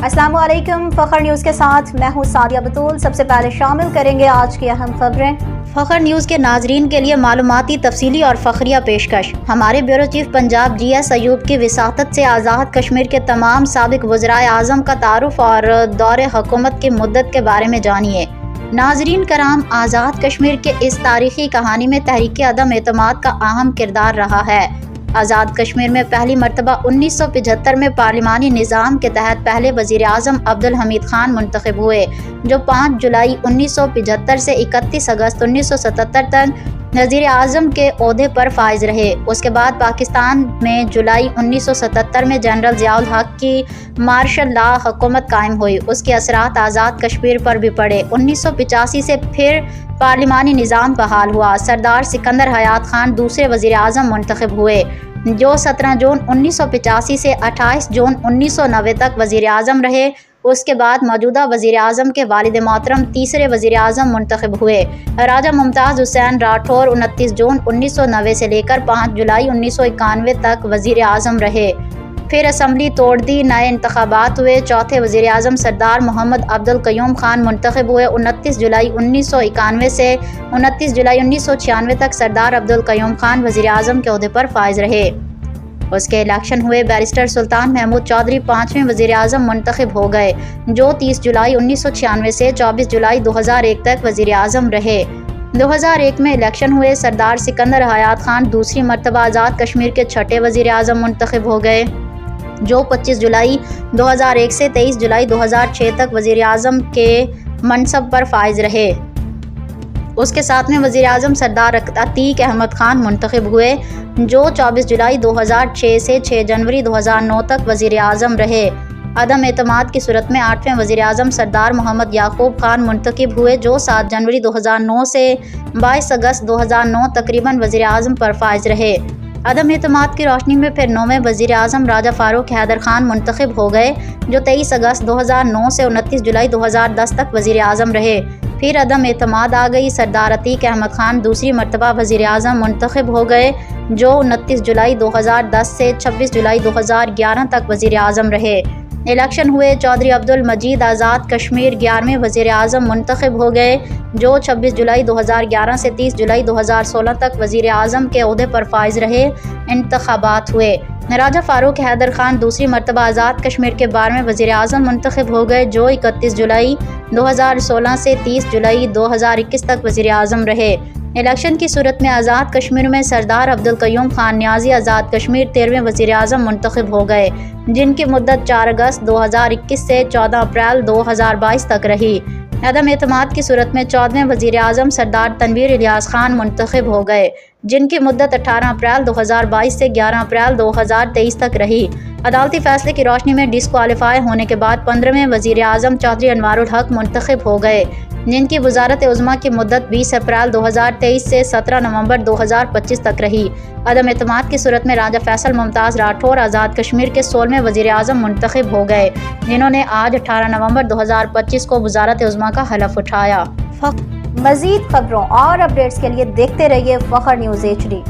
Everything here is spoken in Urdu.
السلام علیکم، فخر نیوز کے ساتھ میں ہوں سعدیہ بطول۔ سب سے پہلے شامل کریں گے آج کی اہم خبریں۔ فخر نیوز کے ناظرین کے لیے معلوماتی تفصیلی اور فخریہ پیشکش۔ ہمارے بیورو چیف پنجاب جی ایس ایوب کی وساطت سے آزاد کشمیر کے تمام سابق وزرائے اعظم کا تعارف اور دور حکومت کی مدت کے بارے میں جانیے۔ ناظرین کرام، آزاد کشمیر کے اس تاریخی کہانی میں تحریک عدم اعتماد کا اہم کردار رہا ہے۔ آزاد کشمیر میں پہلی مرتبہ 1975 میں پارلیمانی نظام کے تحت پہلے وزیر اعظم عبدالحمید خان منتخب ہوئے، جو 5 جولائی 1975 سے 31 اگست 1977 تک وزیر اعظم کے عہدے پر فائز رہے۔ اس کے بعد پاکستان میں جولائی 1977 میں جنرل ضیاء الحق کی مارشل لا حکومت قائم ہوئی۔ اس کے اثرات آزاد کشمیر پر بھی پڑے۔ 1985 سے پھر پارلیمانی نظام بحال ہوا۔ سردار سکندر حیات خان دوسرے وزیر اعظم منتخب ہوئے، جو 17 جون 1985 سے 28 جون 1990 تک وزیر اعظم رہے۔ اس کے بعد موجودہ وزیر اعظم کے والد محترم تیسرے وزیر اعظم منتخب ہوئے۔ راجہ ممتاز حسین راٹھور 29 جون 1990 سے لے کر 5 جولائی 1991 تک وزیر اعظم رہے۔ پھر اسمبلی توڑ دی، نئے انتخابات ہوئے۔ چوتھے وزیر اعظم سردار محمد عبدالقیوم خان منتخب ہوئے۔ 29 جولائی 1991 سے 29 جولائی 1996 تک سردار عبدالقیوم خان وزیر اعظم کے عہدے پر فائز رہے۔ اس کے الیکشن ہوئے۔ بیرسٹر سلطان محمود چودھری 5ویں وزیر اعظم منتخب ہو گئے، جو 30 جولائی 1996 سے 24 جولائی 2001 تک وزیر اعظم رہے۔ 2001 میں الیکشن ہوئے۔ سردار سکندر حیات خان دوسری مرتبہ آزاد کشمیر کے 6ٹھے وزیر اعظم منتخب ہو گئے، جو 25 جولائی 2001 سے 23 جولائی 2006 تک وزیر اعظم کے منصب پر فائز رہے۔ اس کے 7ویں وزیر اعظم سردار عتیق احمد خان منتخب ہوئے، جو 24 جولائی 2006 سے 6 جنوری 2009 تک وزیر اعظم رہے۔ عدم اعتماد کی صورت میں 8ویں وزیر اعظم سردار محمد یعقوب خان منتخب ہوئے، جو 7 جنوری 2009 سے 22 اگست 2009 تقریباً وزیر اعظم پر فائز رہے۔ عدم اعتماد کی روشنی میں پھر 9ویں وزیر اعظم راجہ فاروق حیدر خان منتخب ہو گئے، جو 23 اگست 2009 سے 29 جولائی 2010 تک وزیر اعظم رہے۔ پھر عدم اعتماد آ گئی۔ سردار عتیق احمد خان دوسری مرتبہ وزیر اعظم منتخب ہو گئے، جو 29 جولائی 2010 سے 26 جولائی 2011 تک وزیر اعظم رہے۔ الیکشن ہوئے۔ چودھری عبدالمجید آزاد کشمیر 11ویں وزیر اعظم منتخب ہو گئے، جو 26 جولائی 2011 سے 30 جولائی 2016 تک وزیر اعظم کے عہدے پر فائز رہے۔ انتخابات ہوئے۔ راجہ فاروق حیدر خان دوسری مرتبہ آزاد کشمیر کے 12ویں وزیر اعظم منتخب ہو گئے، جو 31 جولائی 2016 سے 30 جولائی 2021 تک وزیر اعظم رہے۔ الیکشن کی صورت میں آزاد کشمیر میں سردار عبدالقیوم خان نیازی آزاد کشمیر 13ویں وزیر اعظم منتخب ہو گئے، جن کی مدت 4 اگست 2021 سے 14 اپریل 2022 تک رہی۔ عدم اعتماد کی صورت میں 14ویں وزیر اعظم سردار تنویر الیاس خان منتخب ہو گئے، جن کی مدت 18 اپریل 2022 سے 11 اپریل 2023 تک رہی۔ عدالتی فیصلے کی روشنی میں ڈسکوالیفائی ہونے کے بعد 15ویں وزیر اعظم چودھری انوار الحق منتخب ہو گئے، جن کی وزارت عظمیٰ کی مدت 20 اپریل 2023 سے 17 نومبر 2025 تک رہی۔ عدم اعتماد کی صورت میں راجہ فیصل ممتاز راٹھور آزاد کشمیر کے 16ویں وزیر اعظم منتخب ہو گئے، جنہوں نے آج 18 نومبر 2025 کو وزارت عظمیٰ کا حلف اٹھایا۔ مزید خبروں اور اپڈیٹس کے لیے دیکھتے رہیے فخر نیوز HD۔